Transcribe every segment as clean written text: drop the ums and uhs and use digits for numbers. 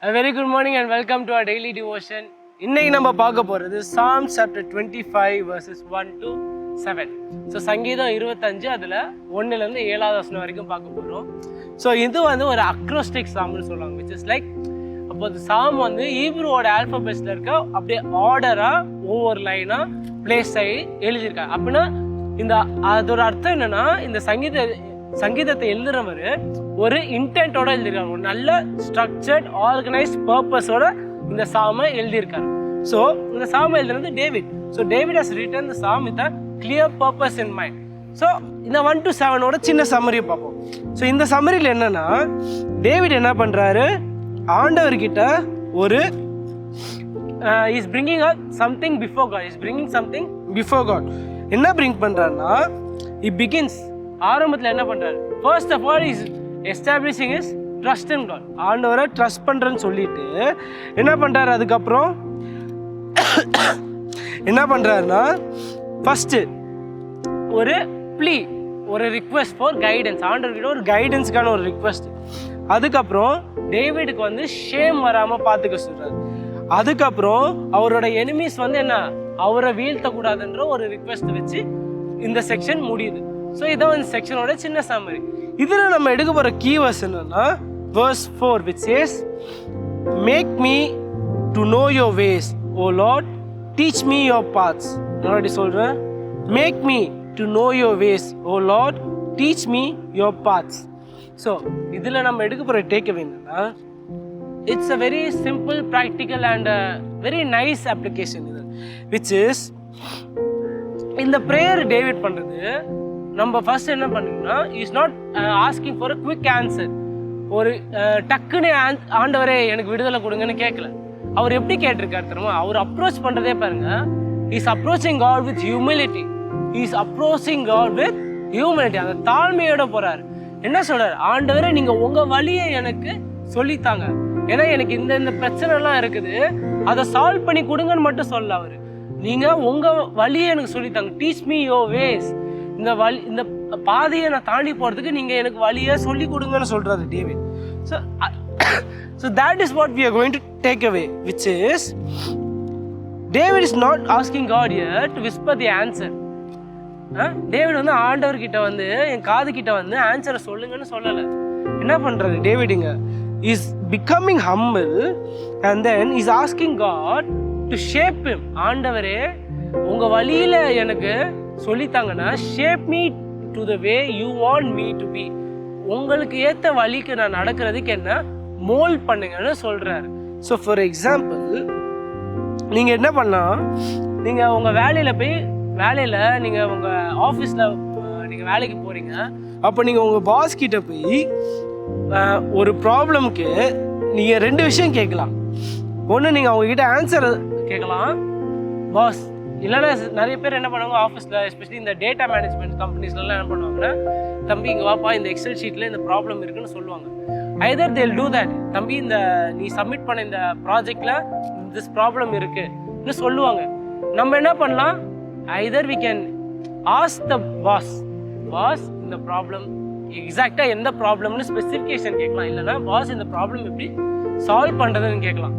A very good morning and welcome to our daily devotion. இன்னைக்கு நம்ம பார்க்க போகிறது Psalm chapter 25 verses 1 to 7. So சங்கீதம் 25 அதில் 1லேருந்து 7வது வசனம் வரைக்கும் பார்க்க போகிறோம். ஸோ இது வந்து ஒரு அக்ரோஸ்டிக் சாம்னு சொல்லுவாங்க, விச் இஸ் லைக் அப்போ இந்த சாம் வந்து ஈப்ரூவோட ஆல்ஃபபெட்ஸில் இருக்க அப்படியே ஆர்டராக ஒவ்வொரு லைனாக பிளேஸ் ஆகி எழுதியிருக்காங்க. அப்படின்னா இந்த அதோட அர்த்தம் என்னன்னா, இந்த சங்கீதத்தை எழுதுறவர் ஒரு இன்டென்ட்டோட எழுதியிருக்காங்க, ஒரு நல்ல ஸ்ட்ரக்சர்ட் ஆர்கனைஸ்ட் பர்பஸோட இந்த சாமை எழுதியிருக்காரு. ஸோ இந்த சாமை எழுதுறது David. So David has return the Sam with a clear purpose in mind. So இந்த 1 to 7 சின்ன சம்மரியை பார்ப்போம். ஸோ இந்த சம்மரியில் என்னன்னா, டேவிட் என்ன பண்ணுறாரு, ஆண்டவர்கிட்ட ஒரு is bringing up something before God. Is bringing something before God. என்ன பிரிங் பண்ணுறாருன்னா, இட் பிகின்ஸ் ஆரம்பத்தில் என்ன பண்ணுறாரு, first of all is establishing is trust in God. ஆண்டவரை ட்ரஸ்ட் பண்ணுறேன்னு சொல்லிட்டு என்ன பண்ணுறாரு, அதுக்கப்புறம் என்ன பண்ணுறாருன்னா, ஃபஸ்ட்டு ஒரு ப்ளீ, ஒரு ரிக்வெஸ்ட் ஃபார் கைடன்ஸ், ஆண்டவர்கிட்ட ஒரு கைடன்ஸுக்கான ஒரு ரிக்வெஸ்ட். அதுக்கப்புறம் டேவிடுக்கு வந்து ஷேம் வராமல் பார்த்துக்க சொல்கிறாரு. அதுக்கப்புறம் அவரோட எனிமீஸ் வந்து என்ன, அவரை வீழ்த்தக்கூடாதுன்ற ஒரு ரிக்வெஸ்ட் வச்சு இந்த செக்ஷன் முடியுது. ஸோ இதான் இந்த செக்ஷனோட சின்ன சம்மரி. இதில் நம்ம எடுக்க போகிற கீவேர்ஸ் என்னன்னா, verse 4 which says, make me to know your ways, O Lord, teach me your paths. நான் சொல்கிறேன், make me to know your ways, O Lord, teach me your paths. So இதில் நம்ம எடுக்க போகிற டேக்அவே என்னன்னா, it's a very simple practical and very nice application இது, which is இந்த prayer David பண்ணுறது. நம்ம ஃபர்ஸ்ட் என்ன பண்ணணும்னா, is not asking for a quick answer. ஒரு டக்குன்னு ஆண்டவரே எனக்கு விடுதலை கொடுங்கன்னு கேட்கல. அவர் எப்படி கேட்டிருக்காரு தெரியுமா, அவர் அப்ரோச் பண்ணுறதே பாருங்க, is approaching God with humility. Is approaching God with humility. அந்த தாழ்மையோட போறாரு. என்ன சொல்றாரு, ஆண்டவரே நீங்கள் உங்கள் வழியை எனக்கு சொல்லித்தாங்க, ஏன்னா எனக்கு இந்த பிரச்சனைலாம் இருக்குது, அதை சால்வ் பண்ணி கொடுங்கன்னு மட்டும் சொல்ல. அவர் நீங்கள் உங்கள் வழியை எனக்கு சொல்லித்தாங்க, டீச் மீ யோர் வேஸ். இந்த பாதையை நான் தாண்டி போகிறதுக்கு நீங்கள் எனக்கு வழியை சொல்லி கொடுங்கன்னு சொல்கிறாரு David. So that is what we are going to take away, which is David is not asking God here to whisper the answer. David வந்து ஆண்டவர்கிட்ட வந்து என் காது கிட்ட வந்து ஆன்சரை சொல்லுங்கன்னு சொல்லலை. என்ன பண்ணுறாரு டேவிடுங்க, is becoming humble and then is asking God to shape him. ஆண்டவரே உங்கள் வழியில் எனக்கு சொல்லித்தாங்கன்னா, shape me to the way you want me to be. உங்களுக்கு ஏற்ற வழிக்கு நான் நடக்கிறதுக்கு என்ன மோல்ட் பண்ணுங்கன்னு சொல்கிறாரு. ஸோ ஃபார் எக்ஸாம்பிள், நீங்கள் என்ன பண்ணலாம், நீங்கள் உங்கள் வேலையில் நீங்கள் உங்கள் ஆஃபீஸில் நீங்கள் வேலைக்கு போகிறீங்க. அப்போ நீங்கள் உங்கள் பாஸ் கிட்ட போய் ஒரு ப்ராப்ளம்க்கு நீங்கள் 2 விஷயம் கேட்கலாம். ஒன்று, நீங்கள் அவங்கக்கிட்ட ஆன்சர் கேட்கலாம், பாஸ். இல்லைன்னா நிறைய பேர் என்ன பண்ணுவாங்க ஆஃபீஸில், எஸ்பெஷலி இந்த டேட்டா மேனேஜ்மெண்ட் கம்பெனிஸ்லாம் என்ன பண்ணுவாங்கன்னா, தம்பி இங்கே வாப்பா, இந்த எக்ஸல் ஷீட்டில் இந்த ப்ராப்ளம் இருக்குன்னு சொல்லுவாங்க. ஐதர் தேல் டூ தட், தம்பி இந்த நீ சப்மிட் பண்ண இந்த ப்ராஜெக்டில் திஸ் ப்ராப்ளம் இருக்குன்னு சொல்லுவாங்க. நம்ம என்ன பண்ணலாம், either we can ask the boss, இந்த ப்ராப்ளம் எக்ஸாக்டாக எந்த ப்ராப்ளம்னு ஸ்பெசிஃபிகேஷன் கேட்கலாம். இல்லைன்னா பாஸ் இந்த ப்ராப்ளம் எப்படி சால்வ் பண்ணுறதுன்னு கேட்கலாம்.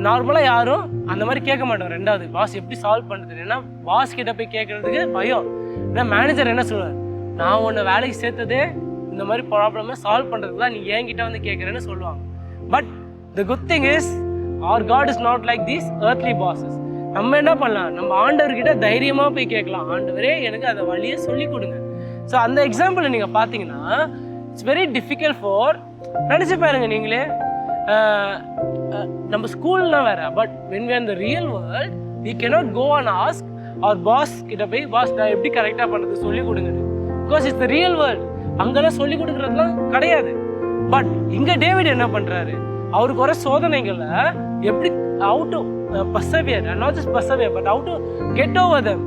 நார்மலாக யாரும் அந்த மாதிரி கேட்க மாட்டோம். ரெண்டாவது, பாஸ் எப்படி சால்வ் பண்ணுறது, ஏன்னா பாஸ் கிட்ட போய் கேட்கறதுக்கு பயம். ஏன்னா மேனேஜர் என்ன சொல்லுவார், நான் உன்னை வேலைக்கு சேர்த்ததே இந்த மாதிரி ப்ராப்ளமை சால்வ் பண்ணுறதுக்கு தான், நீ என்கிட்ட வந்து கேட்குறேன்னு சொல்லுவாங்க. But the good thing is அவர் God is not like these earthly bosses. நம்ம என்ன பண்ணலாம், நம்ம ஆண்டவர்கிட்ட தைரியமாக போய் கேட்கலாம், ஆண்டவரே எனக்கு அந்த வழியை சொல்லி கொடுங்க. ஸோ அந்த எக்ஸாம்பிளை நீங்கள் பார்த்தீங்கன்னா, இட்ஸ் வெரி டிஃபிகல்ட் ஃபார், நினச்சி பாருங்க நீங்களே, நம்ம ஸ்கூல்லாம் வேற, but when we are in the real world we cannot go and ask our boss கிட்ட போய், பாஸ் நான் எப்படி கரெக்டாக பண்ணுறது சொல்லி கொடுங்கன்னு, because it's the real world. அங்கெல்லாம் சொல்லி கொடுக்குறதுலாம் கிடையாது. பட் இங்கே டேவிட் என்ன பண்ணுறாரு, அவருக்கு வர சோதனைகளை எப்படி how to persevere, and not just persevere but how to get over them.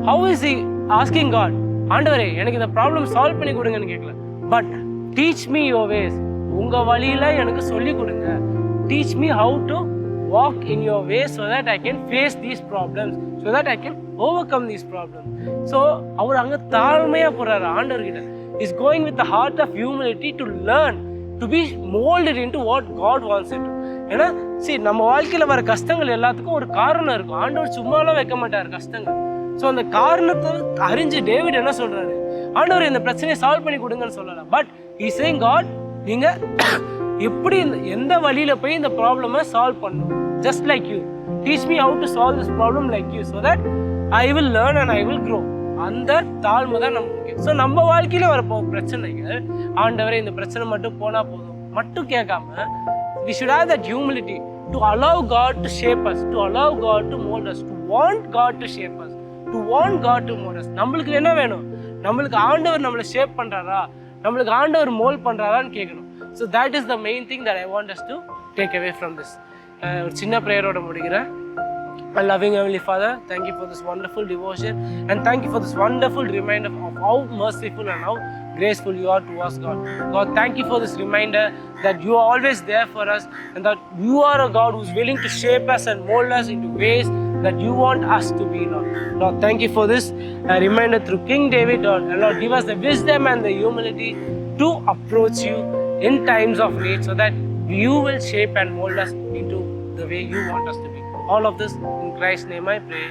How is he asking God, ஆண்டவரே எனக்கு இந்த ப்ராப்ளம் சால்வ் பண்ணி கொடுங்கன்னு கேட்கல, but teach me your ways, உங்கள் வழியில் எனக்கு சொல்லி கொடுங்க. Teach me how to walk in your way so that I can face these problems, so that I can overcome these problems. So அவர் அங்கே தாழ்மையாக போகிறாரு ஆண்டவர்கிட்ட. Is going with the heart of humility to learn, to be molded into what God wants it to. ஏன்னா நம்ம வாழ்க்கையில் வர கஷ்டங்கள் எல்லாத்துக்கும் ஒரு காரணம் இருக்கும். ஆண்டவர் சும்மாலாம் வைக்க மாட்டார் கஷ்டங்கள். ஸோ அந்த காரணத்தை அறிஞ்சு டேவிட் என்ன சொல்றாரு, ஆண்டவர் இந்த பிரச்சனையை சால்வ் பண்ணி கொடுங்கன்னு சொல்லலாம். பட் ஹி சேயிங் காட், நீங்க எப்படி எந்த வழியில போய் இந்த ப்ராப்ளமை சால்வ் பண்ணணும், just like you teach me have to solve this problem like you, so that I will learn and I will grow. அந்த தாழ்மை தான் நமக்கு முக்கியம். ஸோ நம்ம வாழ்க்கையில வரப்போ பிரச்சனைகள், ஆண்டவரே இந்த பிரச்சனை மட்டும் போனா போதும் மட்டும் கேட்காம, we should have that humility to allow God to shape us, to allow God to mold us, to want God to shape us, to want God to mold us. நம்மளுக்கு என்ன வேணும், நம்மளுக்கு ஆண்டவர் நம்மளை ஷேப் பண்றாரா, நம்மளுக்கு ஆண்டவர் மோல்ட் பண்றாரான்னு கேட்கணும். So that is the main thing that I want us to take away from this. ஒரு சின்ன ப்ரேயரோட முடிக்கிறேன். Our loving Heavenly Father, thank you for this wonderful devotion, and thank you for this wonderful reminder of how merciful and how graceful you are to us, God. God, thank you for this reminder that you are always there for us, and that you are a God who is willing to shape us and mold us into ways that you want us to be, Lord. Lord, thank you for this reminder through King David, Lord. And Lord, give us the wisdom and the humility to approach you in times of need, so that you will shape and mold us into the way you want us to be. All of this in Christ's name I pray.